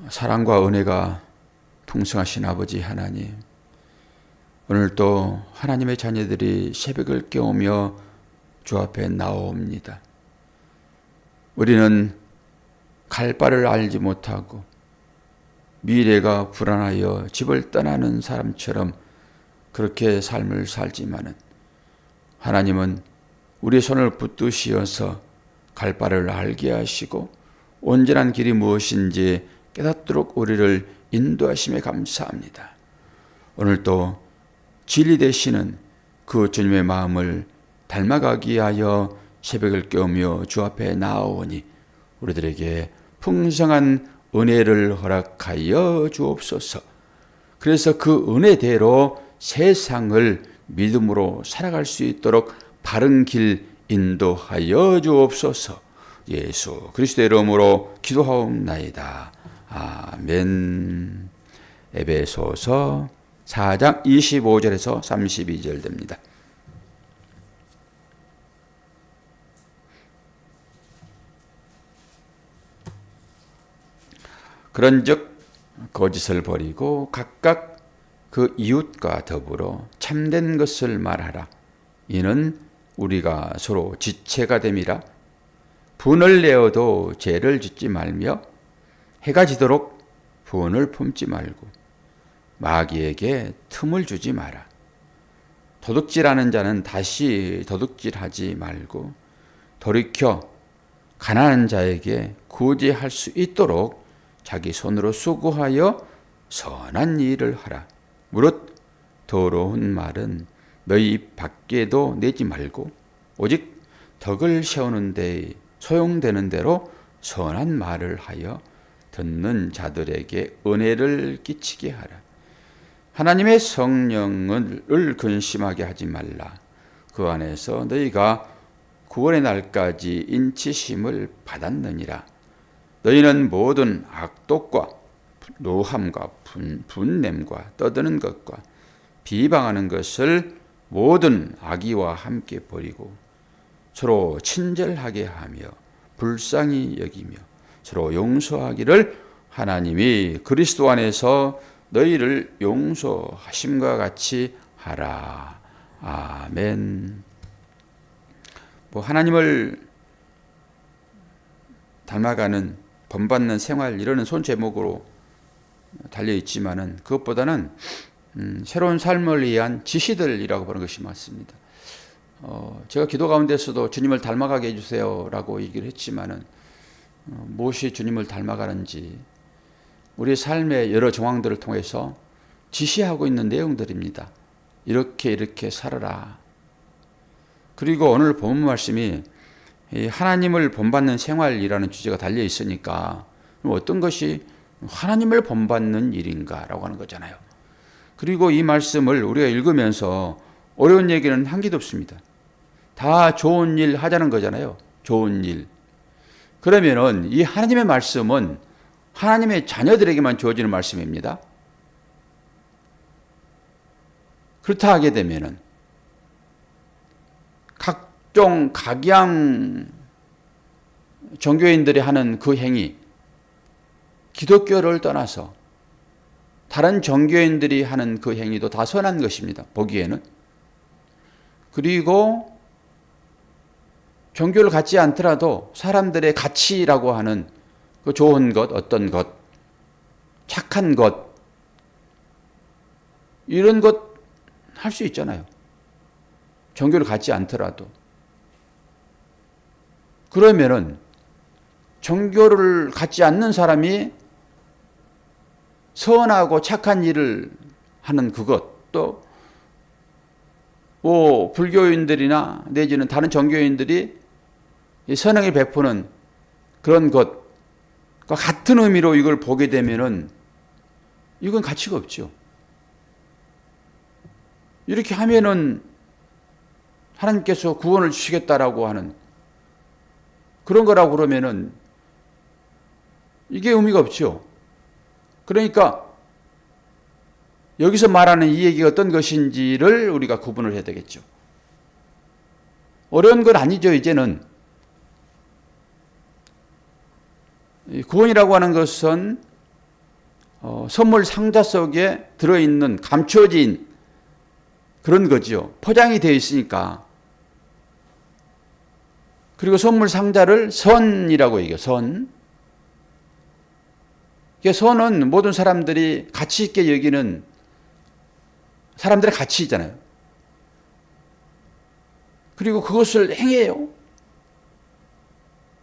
사랑과 은혜가 풍성하신 아버지 하나님, 오늘도 하나님의 자녀들이 새벽을 깨우며 주 앞에 나옵니다. 우리는 갈 바를 알지 못하고 미래가 불안하여 집을 떠나는 사람처럼 그렇게 삶을 살지만은, 하나님은 우리의 손을 붙드시어서 갈 바를 알게 하시고 온전한 길이 무엇인지 깨닫도록 우리를 인도하심에 감사합니다. 오늘도 진리 되시는 그 주님의 마음을 닮아가기 위하여 새벽을 깨우며 주 앞에 나오니 우리들에게 풍성한 은혜를 허락하여 주옵소서. 그래서 그 은혜대로 세상을 믿음으로 살아갈 수 있도록 바른 길 인도하여 주옵소서. 예수 그리스도의 이름으로 기도하옵나이다. 아멘. 에베소서 4장 25절에서 32절 됩니다. 그런즉 거짓을 버리고 각각 그 이웃과 더불어 참된 것을 말하라. 이는 우리가 서로 지체가 됨이라. 분을 내어도 죄를 짓지 말며 해가 지도록 분을 품지 말고 마귀에게 틈을 주지 마라. 도둑질하는 자는 다시 도둑질하지 말고 돌이켜 가난한 자에게 구제할 수 있도록 자기 손으로 수고하여 선한 일을 하라. 무릇 더러운 말은 너희 입 밖에도 내지 말고 오직 덕을 세우는 데 소용되는 대로 선한 말을 하여 듣는 자들에게 은혜를 끼치게 하라. 하나님의 성령을 근심하게 하지 말라. 그 안에서 너희가 구원의 날까지 인치심을 받았느니라. 너희는 모든 악독과 노함과 분냄과 떠드는 것과 비방하는 것을 모든 악의와 함께 버리고 서로 친절하게 하며 불쌍히 여기며 서로 용서하기를 하나님이 그리스도 안에서 너희를 용서하심과 같이 하라. 아멘. 하나님을 닮아가는 본받는 생활, 이러는 손 제목으로 달려 있지만은 그것보다는 새로운 삶을 위한 지시들이라고 보는 것이 맞습니다. 제가 기도 가운데서도 주님을 닮아가게 해주세요라고 얘기를 했지만은 무엇이 주님을 닮아가는지 우리 삶의 여러 정황들을 통해서 지시하고 있는 내용들입니다. 이렇게 살아라. 그리고 오늘 본문 말씀이 하나님을 본받는 생활이라는 주제가 달려 있으니까 어떤 것이 하나님을 본받는 일인가라고 하는 거잖아요. 그리고 이 말씀을 우리가 읽으면서 어려운 얘기는 한 개도 없습니다. 다 좋은 일 하자는 거잖아요. 좋은 일. 그러면은 이 하나님의 말씀은 하나님의 자녀들에게만 주어지는 말씀입니다. 그렇다 하게 되면은 각종 각양 종교인들이 하는 그 행위, 기독교를 떠나서 다른 종교인들이 하는 그 행위도 다 선한 것입니다. 보기에는. 그리고 종교를 갖지 않더라도 사람들의 가치라고 하는 그 좋은 것, 어떤 것, 착한 것, 이런 것 할 수 있잖아요. 종교를 갖지 않더라도. 그러면은 종교를 갖지 않는 사람이 선하고 착한 일을 하는 그것, 또 불교인들이나 내지는 다른 종교인들이 선행을 베푸는 그런 것과 같은 의미로 이걸 보게 되면은 이건 가치가 없죠. 이렇게 하면은 하나님께서 구원을 주시겠다라고 하는 그런 거라고 그러면은 이게 의미가 없죠. 그러니까 여기서 말하는 이 얘기가 어떤 것인지를 우리가 구분을 해야 되겠죠. 어려운 건 아니죠. 이제는 구원이라고 하는 것은 선물 상자 속에 들어있는 감춰진 그런 거지요. 포장이 되어 있으니까. 그리고 선물 상자를 선이라고 얘기해요. 선. 선은 모든 사람들이 가치 있게 여기는 사람들의 가치잖아요. 그리고 그것을 행해요.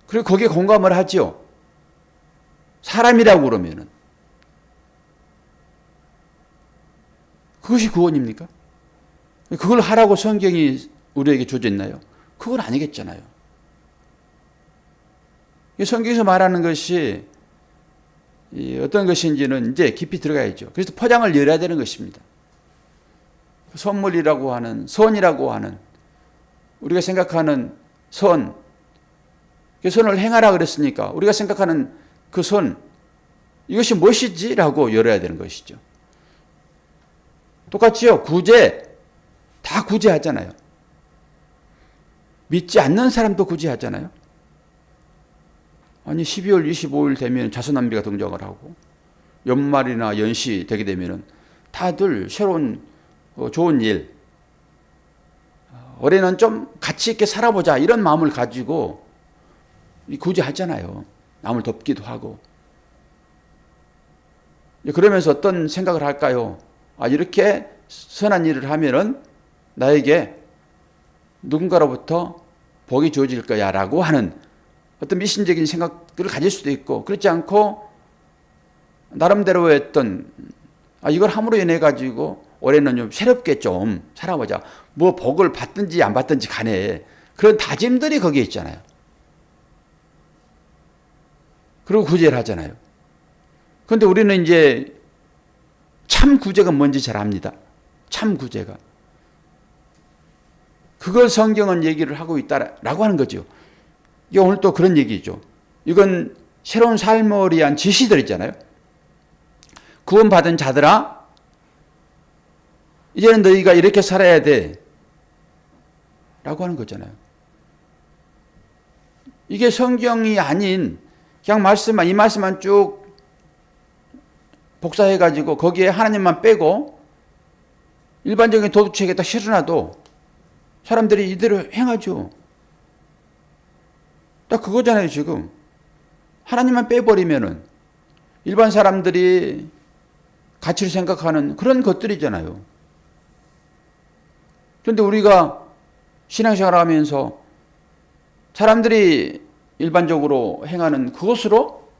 그리고 거기에 공감을 하죠. 사람이라고 그러면은. 그것이 구원입니까? 그걸 하라고 성경이 우리에게 주어져 있나요? 그건 아니겠잖아요. 성경에서 말하는 것이 어떤 것인지는 이제 깊이 들어가야죠. 그래서 포장을 열어야 되는 것입니다. 선물이라고 하는, 선이라고 하는, 우리가 생각하는 선, 그 선을 행하라 그랬으니까 우리가 생각하는 그 선, 이것이 무엇이지? 라고 열어야 되는 것이죠. 똑같이요. 구제, 다 구제하잖아요. 믿지 않는 사람도 구제하잖아요. 아니 12월 25일 되면 자선남비가 등장을 하고 연말이나 연시 되게 되면 다들 새로운 좋은 일, 올해는 좀 가치 있게 살아보자 이런 마음을 가지고 구제하잖아요. 남을 돕기도 하고. 그러면서 어떤 생각을 할까요? 이렇게 선한 일을 하면은 나에게 누군가로부터 복이 주어질 거야 라고 하는 어떤 미신적인 생각들을 가질 수도 있고, 그렇지 않고 나름대로 했던 이걸 함으로 인해 가지고 올해는 좀 새롭게 좀 살아보자. 뭐 복을 받든지 안 받든지 간에 그런 다짐들이 거기에 있잖아요. 그리고 구제를 하잖아요. 그런데 우리는 이제 참 구제가 뭔지 잘 압니다. 참 구제가. 그걸 성경은 얘기를 하고 있다라고 하는 거죠. 이게 오늘 또 그런 얘기죠. 이건 새로운 삶을 위한 지시들이잖아요. 구원받은 자들아, 이제는 너희가 이렇게 살아야 돼. 라고 하는 거잖아요. 이게 성경이 아닌 그냥 이 말씀만 쭉 복사해가지고 거기에 하나님만 빼고 일반적인 도덕책에다 실어놔도 사람들이 이대로 행하죠. 딱 그거잖아요, 지금. 하나님만 빼버리면은 일반 사람들이 가치를 생각하는 그런 것들이잖아요. 그런데 우리가 신앙생활을 하면서 사람들이 일반적으로 행하는 그것으로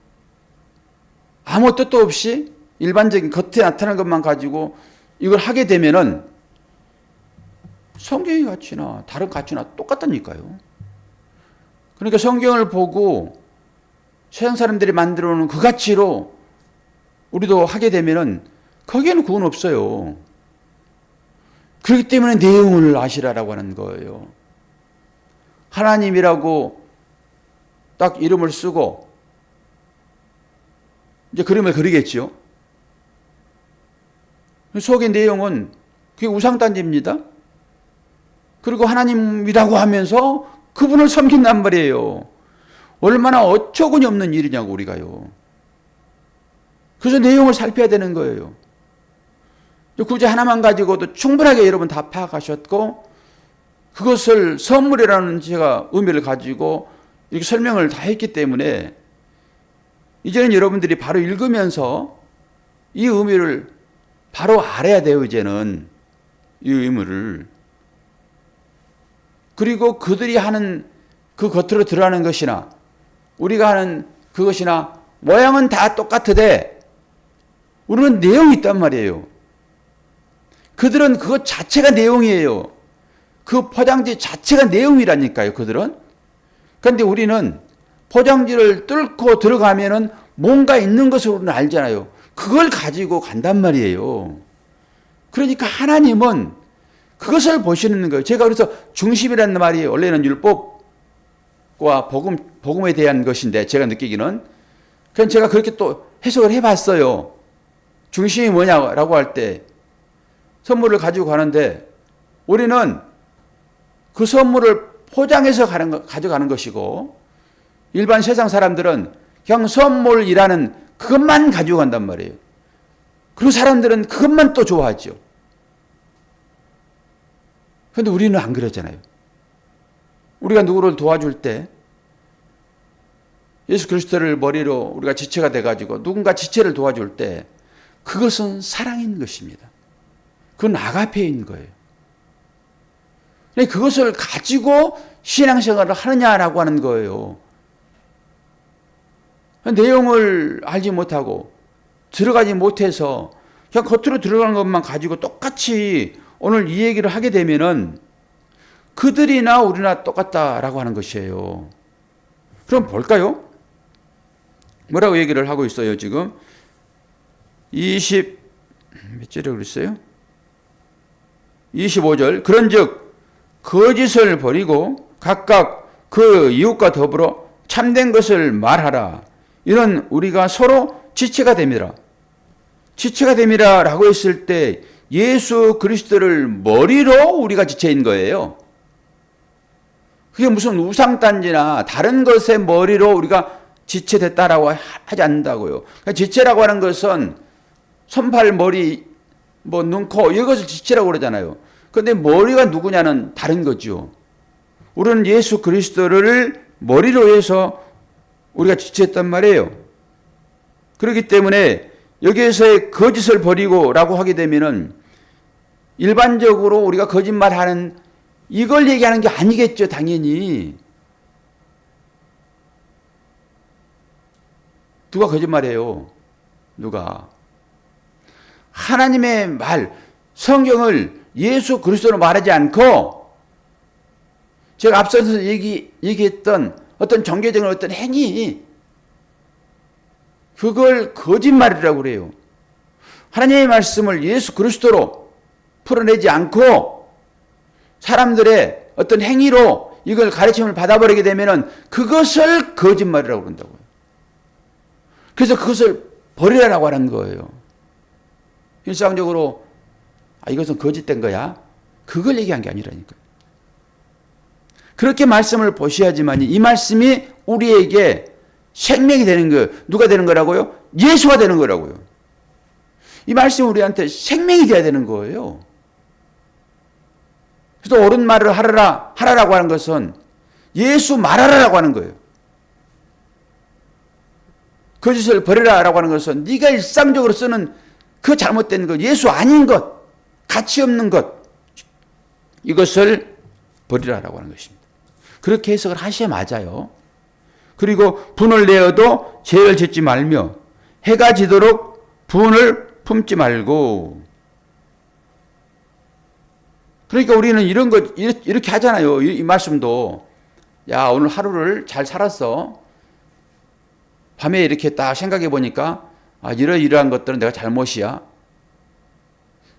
아무 뜻도 없이 일반적인 겉에 나타나는 것만 가지고 이걸 하게 되면은 성경의 가치나 다른 가치나 똑같다니까요. 그러니까 성경을 보고 세상 사람들이 만들어 놓은 그 가치로 우리도 하게 되면은 거기에는 구원 없어요. 그렇기 때문에 내용을 아시라라고 하는 거예요. 하나님이라고 딱 이름을 쓰고 이제 그림을 그리겠죠. 속의 내용은 그게 우상단지입니다. 그리고 하나님이라고 하면서 그분을 섬긴단 말이에요. 얼마나 어처구니 없는 일이냐고 우리가요. 그래서 내용을 살펴야 되는 거예요. 구제 하나만 가지고도 충분하게 여러분 다 파악하셨고 그것을 선물이라는 제가 의미를 가지고 이렇게 설명을 다 했기 때문에 이제는 여러분들이 바로 읽으면서 이 의미를 바로 알아야 돼요. 이제는 이 의미를. 그리고 그들이 하는 그 겉으로 드러나는 것이나 우리가 하는 그것이나 모양은 다 똑같으되 우리는 내용이 있단 말이에요. 그들은 그것 자체가 내용이에요. 그 포장지 자체가 내용이라니까요. 그들은. 그런데 우리는 포장지를 뚫고 들어가면은 뭔가 있는 것으로는 알잖아요. 그걸 가지고 간단 말이에요. 그러니까 하나님은 그것을 보시는 거예요. 제가 그래서 중심이라는 말이 원래는 율법과 복음에 대한 것인데 제가 느끼기는 그냥 제가 그렇게 또 해석을 해봤어요. 중심이 뭐냐라고 할 때 선물을 가지고 가는데 우리는 그 선물을 포장해서 가져가는 것이고 일반 세상 사람들은 그냥 선물이라는 그것만 가지고 간단 말이에요. 그리고 사람들은 그것만 또 좋아하죠. 그런데 우리는 안 그러잖아요. 우리가 누구를 도와줄 때 예수 그리스도를 머리로 우리가 지체가 돼가지고 누군가 지체를 도와줄 때 그것은 사랑인 것입니다. 그건 아가페인 거예요. 그것을 가지고 신앙생활을 하느냐라고 하는 거예요. 내용을 알지 못하고 들어가지 못해서 그냥 겉으로 들어가는 것만 가지고 똑같이 오늘 이 얘기를 하게 되면은 그들이나 우리나 똑같다라고 하는 것이에요. 그럼 볼까요? 뭐라고 얘기를 하고 있어요, 지금? 몇 절에 그랬어요? 25절. 그런즉 거짓을 버리고 각각 그 이웃과 더불어 참된 것을 말하라. 이는 우리가 서로 지체가 됨이라. 지체가 됨이라 라고 했을 때 예수 그리스도를 머리로 우리가 지체인 거예요. 그게 무슨 우상단지나 다른 것의 머리로 우리가 지체됐다라고 하지 않는다고요. 그러니까 지체라고 하는 것은 손발, 머리, 눈, 코 이것을 지체라고 그러잖아요. 그런데 머리가 누구냐는 다른 거죠. 우리는 예수 그리스도를 머리로 해서 우리가 지체했단 말이에요. 그렇기 때문에 여기에서의 거짓을 버리고 라고 하게 되면은 일반적으로 우리가 거짓말하는 이걸 얘기하는 게 아니겠죠, 당연히. 누가 거짓말해요? 누가? 하나님의 말, 성경을 예수 그리스도로 말하지 않고 제가 앞서서 얘기했던 어떤 종교적인 어떤 행위, 그걸 거짓말이라고 그래요. 하나님의 말씀을 예수 그리스도로 풀어내지 않고 사람들의 어떤 행위로 이걸 가르침을 받아버리게 되면은 그것을 거짓말이라고 그런다고요. 그래서 그것을 버리라고 하는 거예요. 일상적으로 이것은 거짓된 거야. 그걸 얘기한 게 아니라니까요. 그렇게 말씀을 보셔야지만 이 말씀이 우리에게 생명이 되는 거예요. 누가 되는 거라고요? 예수가 되는 거라고요. 이 말씀이 우리한테 생명이 되어야 되는 거예요. 그래서 옳은 말을 하라라고 하는 것은 예수 말하라라고 하는 거예요. 거짓을 버리라라고 하는 것은 네가 일상적으로 쓰는 그 잘못된 것, 예수 아닌 것, 가치 없는 것, 이것을 버리라라고 하는 것입니다. 그렇게 해석을 하셔야 맞아요. 그리고 분을 내어도 죄를 짓지 말며 해가 지도록 분을 품지 말고. 그러니까 우리는 이런 것 이렇게 하잖아요. 이 말씀도 야 오늘 하루를 잘 살았어. 밤에 이렇게 딱 생각해 보니까 이러이러한 것들은 내가 잘못이야.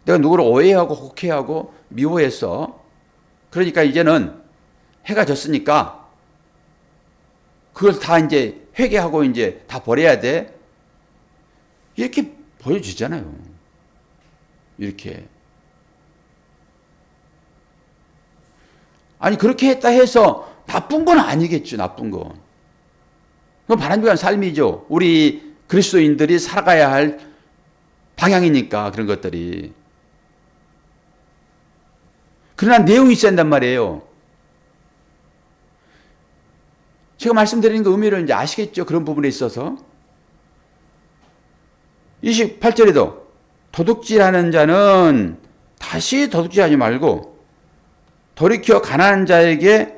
내가 누구를 오해하고 혹해하고 미워했어. 그러니까 이제는 해가 졌으니까 그걸 다 이제 회개하고 이제 다 버려야 돼. 이렇게 보여주잖아요. 이렇게. 아니 그렇게 했다 해서 나쁜 건 아니겠죠. 나쁜 건. 그건 바람직한 삶이죠. 우리 그리스도인들이 살아가야 할 방향이니까 그런 것들이. 그러나 내용이 있어야 한단 말이에요. 제가 말씀드리는 그 의미를 이제 아시겠죠? 그런 부분에 있어서. 28절에도 도둑질하는 자는 다시 도둑질하지 말고 돌이켜 가난한 자에게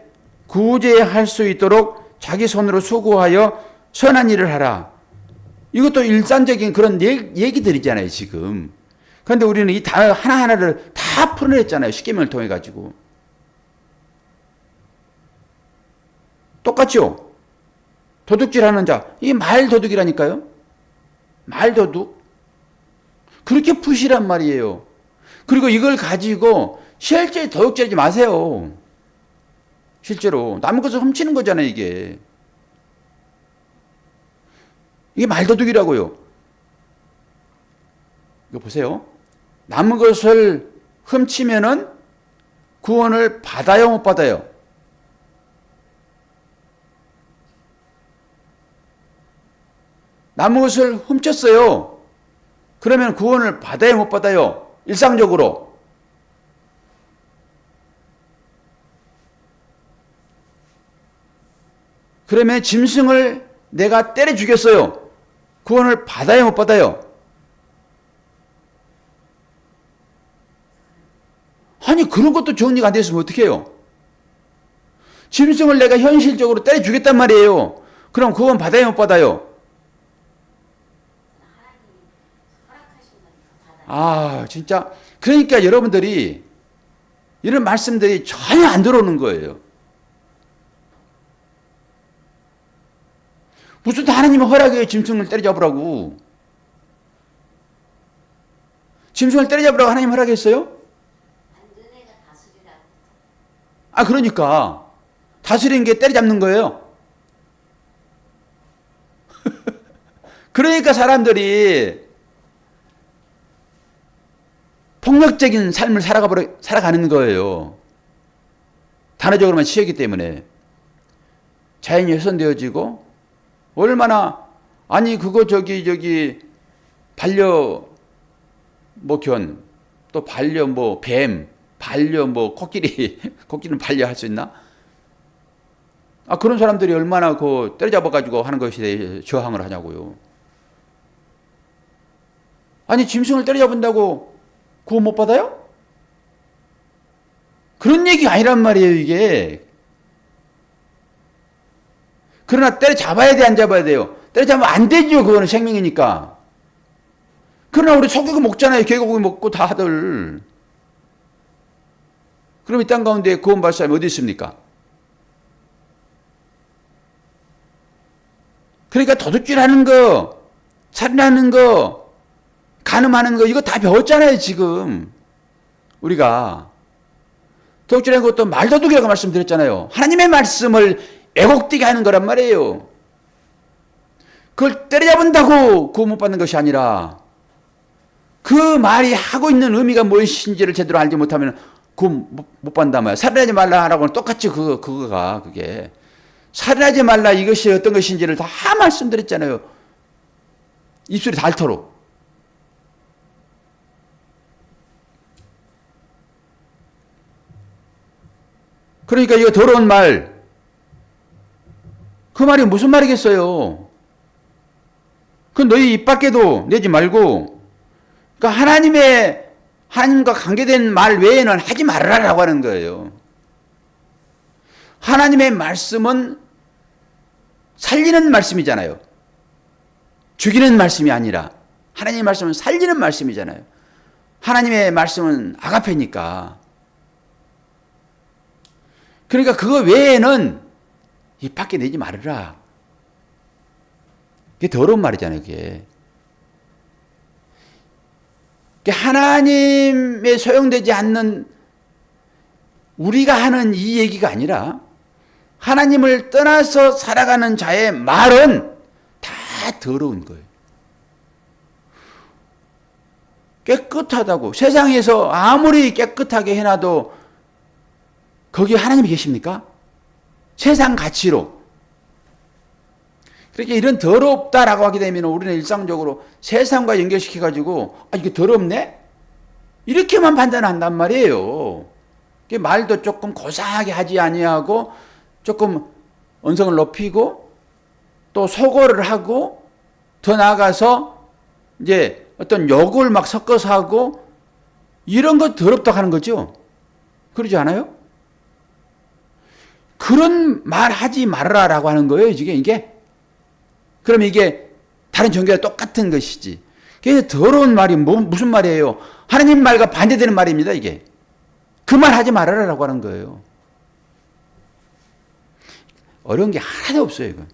구제할 수 있도록 자기 손으로 수고하여 선한 일을 하라. 이것도 일상적인 그런 얘기들이잖아요, 지금. 그런데 우리는 이 단어 하나하나를 다 풀어냈잖아요, 십계명을 통해 가지고. 똑같죠? 도둑질하는 자, 이게 말도둑이라니까요. 말도둑. 그렇게 푸시란 말이에요. 그리고 이걸 가지고 실제 도둑질하지 마세요. 실제로 남의 것을 훔치는 거잖아요, 이게. 이게 말도둑이라고요. 이거 보세요. 남의 것을 훔치면은 구원을 받아요, 못 받아요? 남의 것을 훔쳤어요. 그러면 구원을 받아요, 못 받아요? 일상적으로. 그러면 짐승을 내가 때려 죽였어요. 구원을 받아요, 못 받아요? 아니, 그런 것도 정리가 안 됐으면 어떻게 해요? 짐승을 내가 현실적으로 때려 죽였단 말이에요. 그럼 구원 받아요, 못 받아요? 아, 진짜. 그러니까 여러분들이 이런 말씀들이 전혀 안 들어오는 거예요. 무슨 하나님의 허락이에요, 짐승을 때려잡으라고. 짐승을 때려잡으라고 하나님 허락했어요? 아, 그러니까. 다스리는 게 때려잡는 거예요. 그러니까 사람들이 폭력적인 삶을 살아가는 거예요. 단어적으로만 취했기 때문에. 자연이 훼손되어지고, 얼마나, 아니, 그거 반려, 또 반려 뱀, 반려 코끼리, 코끼리는 반려할 수 있나? 아, 그런 사람들이 얼마나 때려잡아가지고 하는 것에 대해 저항을 하냐고요. 아니, 짐승을 때려잡은다고 구원 못 받아요? 그런 얘기 아니란 말이에요, 이게. 그러나 때려잡아야 돼, 안 잡아야 돼요? 때려잡으면 안 되죠, 그거는 생명이니까. 그러나 우리 소고기 먹잖아요, 개고기 먹고 다들. 그럼 이 땅 가운데 구원받을 사람이 어디 있습니까? 그러니까 도둑질하는 거, 살인하는 거, 간음하는 거, 이거 다 배웠잖아요, 지금. 우리가. 도둑질하는 것도 말도둑이라고 말씀드렸잖아요. 하나님의 말씀을 왜곡되게 하는 거란 말이에요. 그걸 때려잡는다고 구원 못 받는 것이 아니라 그 말이 하고 있는 의미가 무엇인지를 제대로 알지 못하면 구원 못 받는단 말이에요. 살인하지 말라 하라고는 똑같이 그게. 살인하지 말라 이것이 어떤 것인지를 다 말씀드렸잖아요. 입술이 닳도록. 그러니까 이거 더러운 말, 그 말이 무슨 말이겠어요? 그 너희 입 밖에도 내지 말고, 그러니까 하나님과 관계된 말 외에는 하지 말아라라고 하는 거예요. 하나님의 말씀은 살리는 말씀이잖아요. 죽이는 말씀이 아니라 하나님의 말씀은 살리는 말씀이잖아요. 하나님의 말씀은 아가페니까. 그러니까 그거 외에는 입 밖에 내지 말아라. 그게 더러운 말이잖아요, 그게. 하나님에 소용되지 않는 우리가 하는 이 얘기가 아니라 하나님을 떠나서 살아가는 자의 말은 다 더러운 거예요. 깨끗하다고. 세상에서 아무리 깨끗하게 해놔도 거기에 하나님이 계십니까? 세상 가치로. 그렇게 이런 더럽다라고 하게 되면 우리는 일상적으로 세상과 연결시켜가지고, 아, 이게 더럽네? 이렇게만 판단한단 말이에요. 말도 조금 고상하게 하지 아니하고 조금 언성을 높이고 또 소거를 하고 더 나아가서 이제 어떤 욕을 막 섞어서 하고 이런 거 더럽다고 하는 거죠. 그러지 않아요? 그런 말 하지 말아라라고 하는 거예요, 이게. 그럼 이게 다른 종교와 똑같은 것이지. 그게 더러운 말이 무슨 말이에요? 하나님 말과 반대되는 말입니다, 이게. 그 말 하지 말아라라고 하는 거예요. 어려운 게 하나도 없어요, 이건.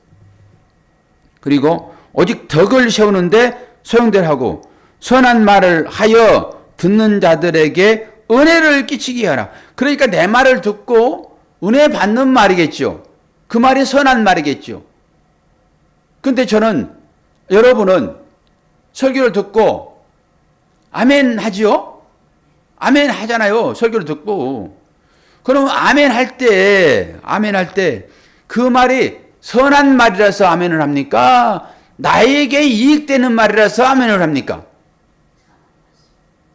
그리고 오직 덕을 세우는데 소용대로 하고 선한 말을 하여 듣는 자들에게 은혜를 끼치게 하라. 그러니까 내 말을 듣고 은혜 받는 말이겠죠. 그 말이 선한 말이겠죠. 근데 여러분은 설교를 듣고 아멘 하지요? 아멘 하잖아요. 설교를 듣고. 그럼 아멘 할 때 그 말이 선한 말이라서 아멘을 합니까? 나에게 이익되는 말이라서 아멘을 합니까?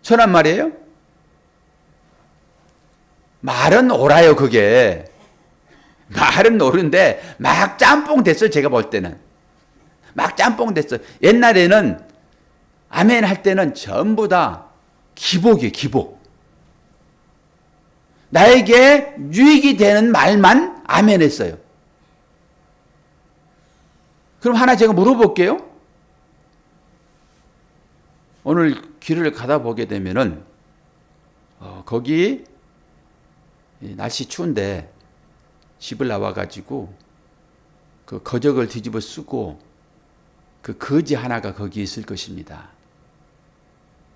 선한 말이에요? 말은 옳아요, 그게. 말은 옳은데 막 짬뽕 됐어요, 제가 볼 때는. 막 짬뽕 됐어요. 옛날에는 아멘 할 때는 전부 다 기복이에요, 기복. 나에게 유익이 되는 말만 아멘 했어요. 그럼 하나 제가 물어볼게요. 오늘 길을 가다 보게 되면은 거기 날씨 추운데 집을 나와가지고 그 거적을 뒤집어 쓰고 그 거지 하나가 거기 있을 것입니다.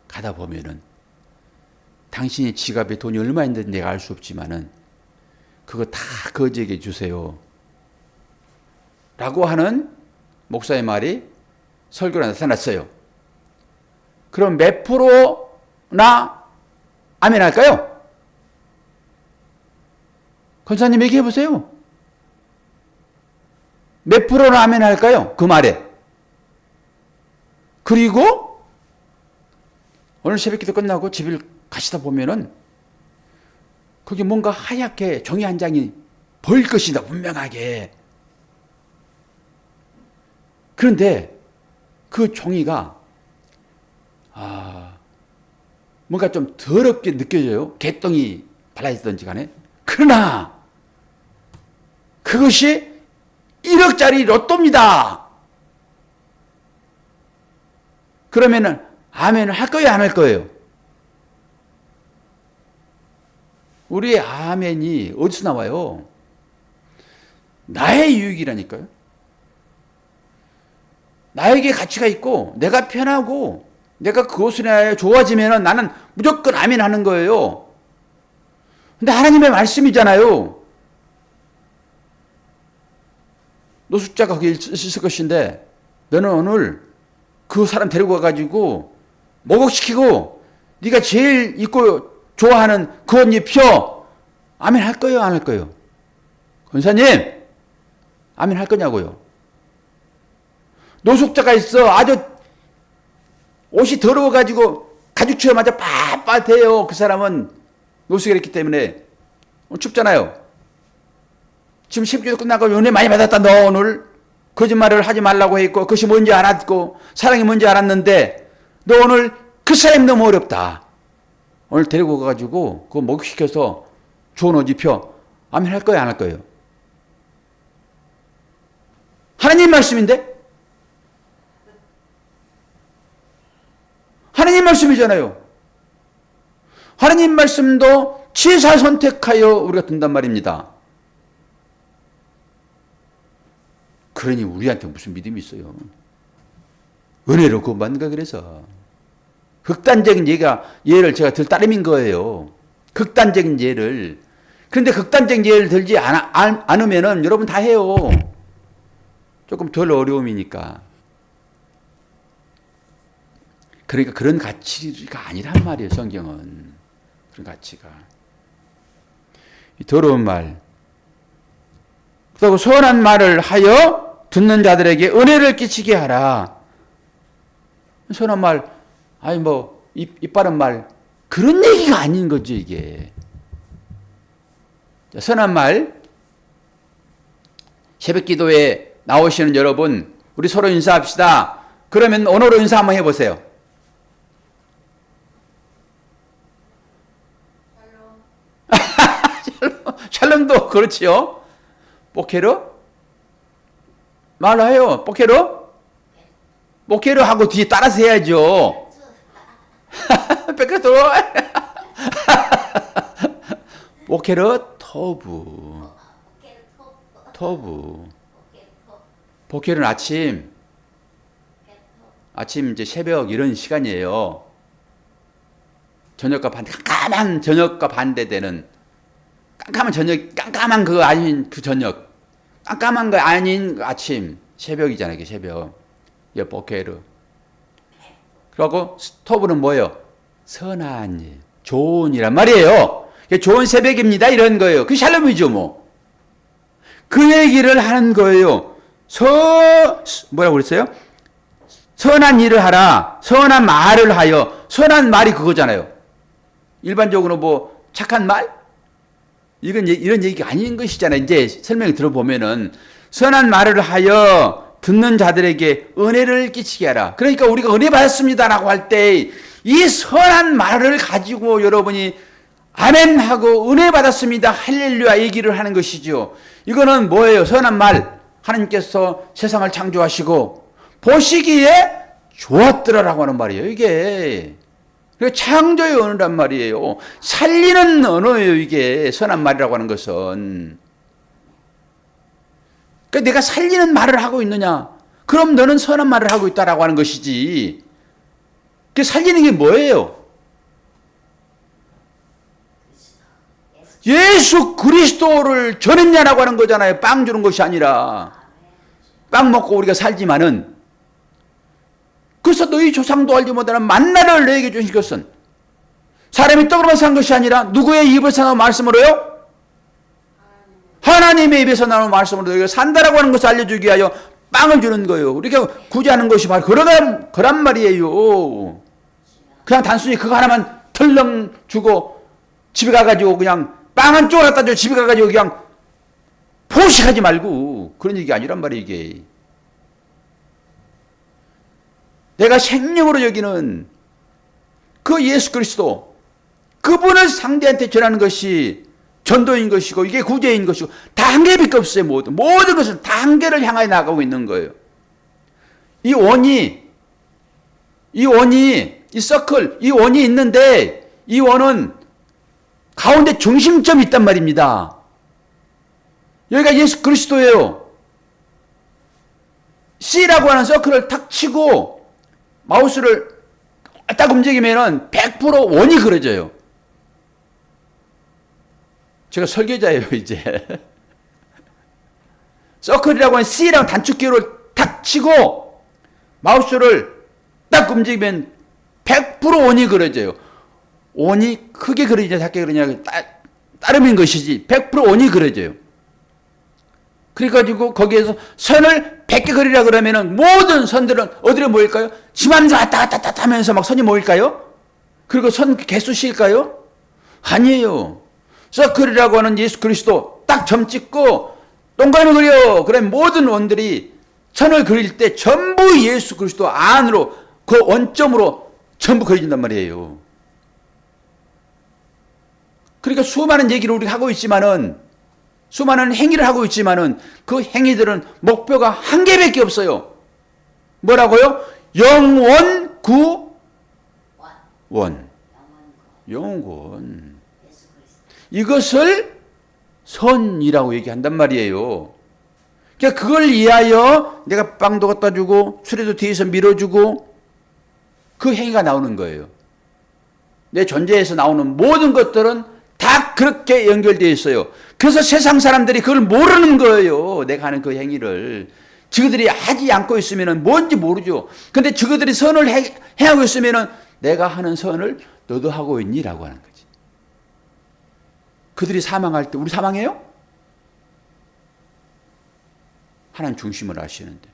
가다 보면은 당신의 지갑에 돈이 얼마 있는지 내가 알 수 없지만은 그거 다 거지에게 주세요. 라고 하는 목사의 말이 설교로 나타났어요. 그럼 몇 프로나 아멘 할까요? 권사님 얘기해 보세요. 몇 프로나 아멘 할까요? 그 말에. 그리고 오늘 새벽기도 끝나고 집을 가시다 보면은 거기 뭔가 하얗게 종이 한 장이 보일 것이다, 분명하게. 그런데 그 종이가 뭔가 좀 더럽게 느껴져요. 개똥이 발라있던지 간에. 그러나 그것이 1억짜리 로또입니다. 그러면은 아멘을 할 거예요, 안 할 거예요? 우리의 아멘이 어디서 나와요? 나의 유익이라니까요. 나에게 가치가 있고 내가 편하고 내가 그것을 인하여 좋아지면 나는 무조건 아멘 하는 거예요. 근데 하나님의 말씀이잖아요. 노숙자가 거기 있을 것인데 너는 오늘 그 사람 데리고 가가지고 목욕시키고 네가 제일 입고 좋아하는 그 옷 입혀. 아멘 할 거예요, 안 할 거예요? 권사님, 아멘 할 거냐고요? 노숙자가 있어. 아주 옷이 더러워가지고 가죽 취하자마자 빳빳해요. 그 사람은 노숙을 했기 때문에. 춥잖아요. 지금 10주도 끝나고 은혜 많이 받았다. 너 오늘 거짓말을 하지 말라고 했고 그것이 뭔지 알았고 사랑이 뭔지 알았는데 너 오늘 그 사람이 너무 어렵다. 오늘 데리고 가가지고 그거 목욕시켜서 좋은 옷 입혀. 아멘 할 거예요, 안 할 거예요? 하나님 말씀인데? 하나님 말씀이잖아요. 하나님 말씀도 취사 선택하여 우리가 든단 말입니다. 그러니 우리한테 무슨 믿음이 있어요? 은혜로 구원받는가 그래서. 극단적인 예를 제가 들 따름인 거예요. 극단적인 예를. 그런데 극단적인 예를 들지 않으면은 여러분 다 해요. 조금 덜 어려움이니까. 그러니까 그런 가치가 아니란 말이에요, 성경은. 그런 가치가. 더러운 말. 그리고 선한 말을 하여 듣는 자들에게 은혜를 끼치게 하라. 선한 말, 아니 뭐 이빠른 말, 그런 얘기가 아닌 거죠, 이게. 선한 말, 새벽 기도에 나오시는 여러분, 우리 서로 인사합시다. 그러면 언어로 인사 한번 해보세요. 샬롬도 그렇지요. 뽀케르? 말해요. 뽀케르? 뽀케르 하고 뒤에 따라서 해야죠. 뽀케르 뽀케르 토부. 토부. 뽀케르는 아침 이제 새벽 이런 시간이에요. 저녁과 반대, 깜깜한 저녁과 반대되는 깜깜한 그 아닌 그 저녁, 깜깜한 거 아닌 아침, 새벽이잖아요, 이게 새벽. 이 보케르. 그리고 스토브는 뭐예요? 선한 일, 좋은 일란 말이에요. 좋은 새벽입니다, 이런 거예요. 그 샬롬이죠, 뭐. 그 얘기를 하는 거예요. 뭐라고 그랬어요? 선한 일을 하라. 선한 말을 하여. 선한 말이 그거잖아요. 일반적으로 뭐 착한 말? 이건 이런 얘기가 아닌 것이잖아요. 이제 설명을 들어보면은 선한 말을 하여 듣는 자들에게 은혜를 끼치게 하라. 그러니까 우리가 은혜 받았습니다라고 할 때 이 선한 말을 가지고 여러분이 아멘 하고 은혜 받았습니다. 할렐루야 얘기를 하는 것이죠. 이거는 뭐예요? 선한 말. 하나님께서 세상을 창조하시고 보시기에 좋았더라라고 하는 말이에요. 이게 창조의 언어란 말이에요. 살리는 언어예요. 이게 선한 말이라고 하는 것은. 그러니까 내가 살리는 말을 하고 있느냐? 그럼 너는 선한 말을 하고 있다라고 하는 것이지. 그 살리는 게 뭐예요? 예수 그리스도를 전했냐라고 하는 거잖아요. 빵 주는 것이 아니라. 빵 먹고 우리가 살지만은. 그래서 너희 조상도 알지 못하는 만나를 너에게 주신 것은 사람이 떡으로만 산 것이 아니라 누구의 입에서 나온 말씀으로요? 하나님의 입에서 나온 말씀으로 너희가 산다라고 하는 것을 알려주기 위하여 빵을 주는 거예요. 우리가 구제하는 것이 바로 그런 말이에요. 그냥 단순히 그거 하나만 털렁 주고 집에 가가지고 그냥 빵 한 쪽을 갖다 줘 집에 가가지고 그냥 포식하지 말고 그런 얘기가 아니란 말이에요. 이게. 내가 생명으로 여기는 그 예수 그리스도 그분을 상대한테 전하는 것이 전도인 것이고 이게 구제인 것이고 다 한계밖에 없어요. 모든 것은 다 한계를 향하여 나가고 있는 거예요. 이 서클, 이 원이 있는데 이 원은 가운데 중심점이 있단 말입니다. 여기가 예수 그리스도예요. C라고 하는 서클을 탁 치고 마우스를 딱 움직이면은 100% 원이 그려져요. 제가 설계자예요, 이제. 서클이라고 하는 C라고 단축키를 탁 치고 마우스를 딱 움직이면 100% 원이 그려져요. 원이 크게 그리냐 작게 그리냐 따름인 것이지 100% 원이 그려져요. 그래가지고 거기에서 선을 100개 그리라 그러면은 모든 선들은 어디로 모일까요? 집안에서 왔다 갔다 하면서 막 선이 모일까요? 그리고 선 개수 실까요? 아니에요. 서클이라고 하는 예수 그리스도 딱 점 찍고 동그라미 그려. 그러면 모든 원들이 선을 그릴 때 전부 예수 그리스도 안으로 그 원점으로 전부 그려진단 말이에요. 그러니까 수많은 얘기를 우리가 하고 있지만은 수많은 행위를 하고 있지만은 그 행위들은 목표가 한 개밖에 없어요. 뭐라고요? 영원 구원. 영원. 이것을 선이라고 얘기한단 말이에요. 그러니까 그걸 위하여 내가 빵도 갖다 주고 수레도 뒤에서 밀어주고 그 행위가 나오는 거예요. 내 존재에서 나오는 모든 것들은 다 그렇게 연결되어 있어요. 그래서 세상 사람들이 그걸 모르는 거예요. 내가 하는 그 행위를. 저들이 하지 않고 있으면 뭔지 모르죠. 근데 저들이 선을 행하고 있으면 내가 하는 선을 너도 하고 있니라고 하는 거지. 그들이 사망할 때 우리 사망해요? 하나님 중심을 아시는데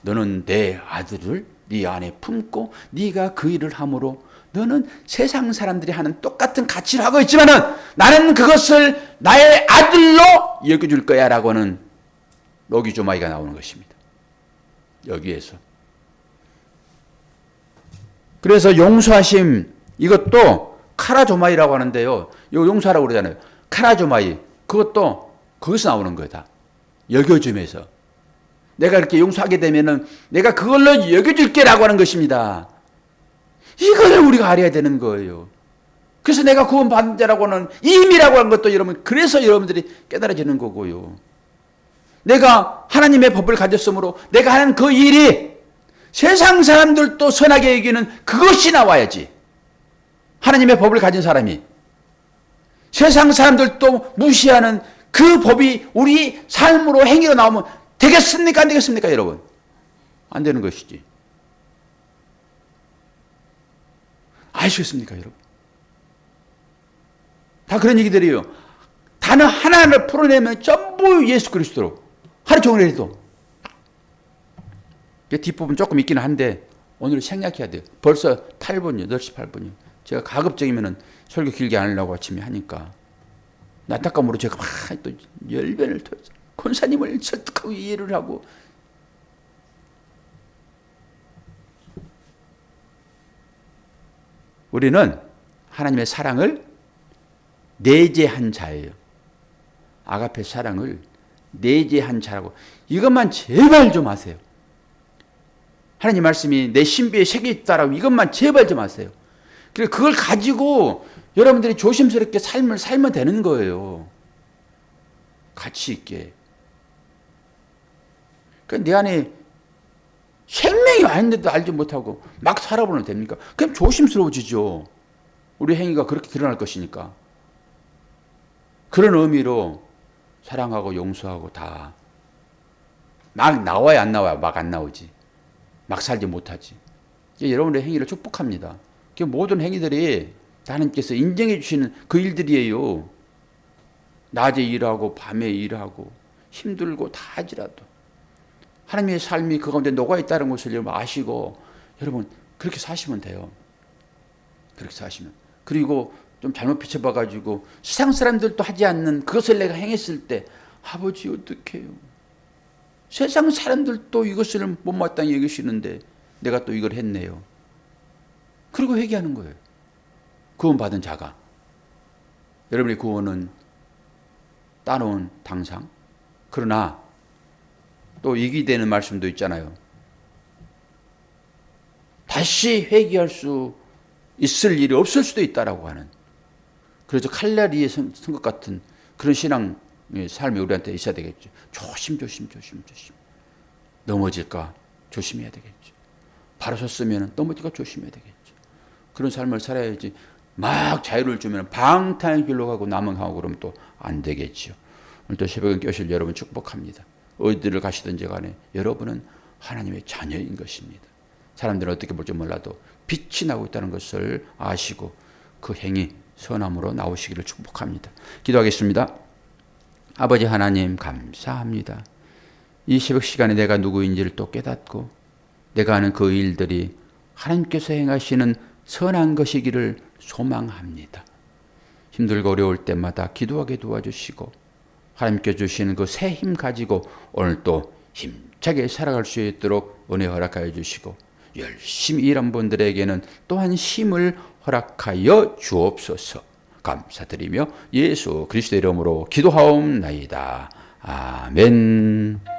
너는 내 아들을 네 안에 품고 네가 그 일을 함으로 너는 세상 사람들이 하는 똑같은 가치를 하고 있지만은 나는 그것을 나의 아들로 여겨줄 거야 라고 하는 로기조마이가 나오는 것입니다. 여기에서. 그래서 용서하심 이것도 카라조마이라고 하는데요. 이거 용서하라고 그러잖아요. 카라조마이 그것도 거기서 나오는 거예요. 다. 여겨줌에서. 내가 이렇게 용서하게 되면은 내가 그걸로 여겨줄게 라고 하는 것입니다. 이걸 우리가 알아야 되는 거예요. 그래서 내가 구원받은 자라고는 임이라고 하는 것도 여러분, 그래서 여러분들이 깨달아지는 거고요. 내가 하나님의 법을 가졌으므로 내가 하는 그 일이 세상 사람들도 선하게 여기는 그것이 나와야지. 하나님의 법을 가진 사람이 세상 사람들도 무시하는 그 법이 우리 삶으로 행위로 나오면 되겠습니까? 안 되겠습니까? 여러분? 안 되는 것이지. 아시겠습니까, 여러분? 다 그런 얘기들이에요. 단어 하나를 풀어내면 전부 예수 그리스도로 하루 종일 해도 그 뒷부분 조금 있기는 한데 오늘 생략해야 돼요. 벌써 8분이요. 8시 8분이요. 제가 가급적이면은 설교 길게 안 하려고 아침에 하니까 안타까움으로 제가 막 또 열변을 토해서 권사님을 설득하고 이해를 하고 우리는 하나님의 사랑을 내재한 자예요. 아가페 사랑을 내재한 자라고 이것만 제발 좀 하세요. 하나님 말씀이 내 신비에 새겨 있다라고 이것만 제발 좀 하세요. 그리고 그걸 가지고 여러분들이 조심스럽게 삶을 살면 되는 거예요. 가치 있게. 그러니까 내 안에 생명이 와 있는데도 알지 못하고 막 살아보면 됩니까? 그럼 조심스러워지죠. 우리 행위가 그렇게 드러날 것이니까. 그런 의미로 사랑하고 용서하고 다 막 나와야 안 나와요. 막 안 나오지. 막 살지 못하지. 여러분의 행위를 축복합니다. 그 모든 행위들이 하나님께서 인정해 주시는 그 일들이에요. 낮에 일하고 밤에 일하고 힘들고 다 하지라도 하나님의 삶이 그 가운데 녹아 있다는 것을 여러분 아시고 여러분 그렇게 사시면 돼요. 그렇게 사시면. 그리고 좀 잘못 비춰봐가지고 세상 사람들도 하지 않는 그것을 내가 행했을 때 아버지 어떡해요. 세상 사람들도 이것을 못마땅히 여기시는데 내가 또 이걸 했네요. 그리고 회개하는 거예요. 구원받은 자가. 여러분의 구원은 따놓은 당상. 그러나 또 이기되는 말씀도 있잖아요. 다시 회개할 수 있을 일이 없을 수도 있다라고 하는. 그래서 칼날이에 선 것 같은 그런 신앙 삶이 우리한테 있어야 되겠죠. 조심. 넘어질까 조심해야 되겠죠. 바로 섰으면 넘어질까 조심해야 되겠죠. 그런 삶을 살아야지 막 자유를 주면 방탕의 길로 가고 남은 하고 그러면 또 안 되겠죠. 오늘 또 새벽에 깨우실 여러분 축복합니다. 어디를 가시든지 간에 여러분은 하나님의 자녀인 것입니다. 사람들은 어떻게 볼지 몰라도 빛이 나고 있다는 것을 아시고 그 행위 선함으로 나오시기를 축복합니다. 기도하겠습니다. 아버지 하나님 감사합니다. 이 새벽 시간에 내가 누구인지를 또 깨닫고 내가 하는 그 일들이 하나님께서 행하시는 선한 것이기를 소망합니다. 힘들고 어려울 때마다 기도하게 도와주시고 하나님께 주시는 그 새 힘 가지고 오늘 또 힘차게 살아갈 수 있도록 은혜 허락하여 주시고 열심히 일한 분들에게는 또한 힘을 허락하여 주옵소서. 감사드리며 예수 그리스도의 이름으로 기도하옵나이다. 아멘.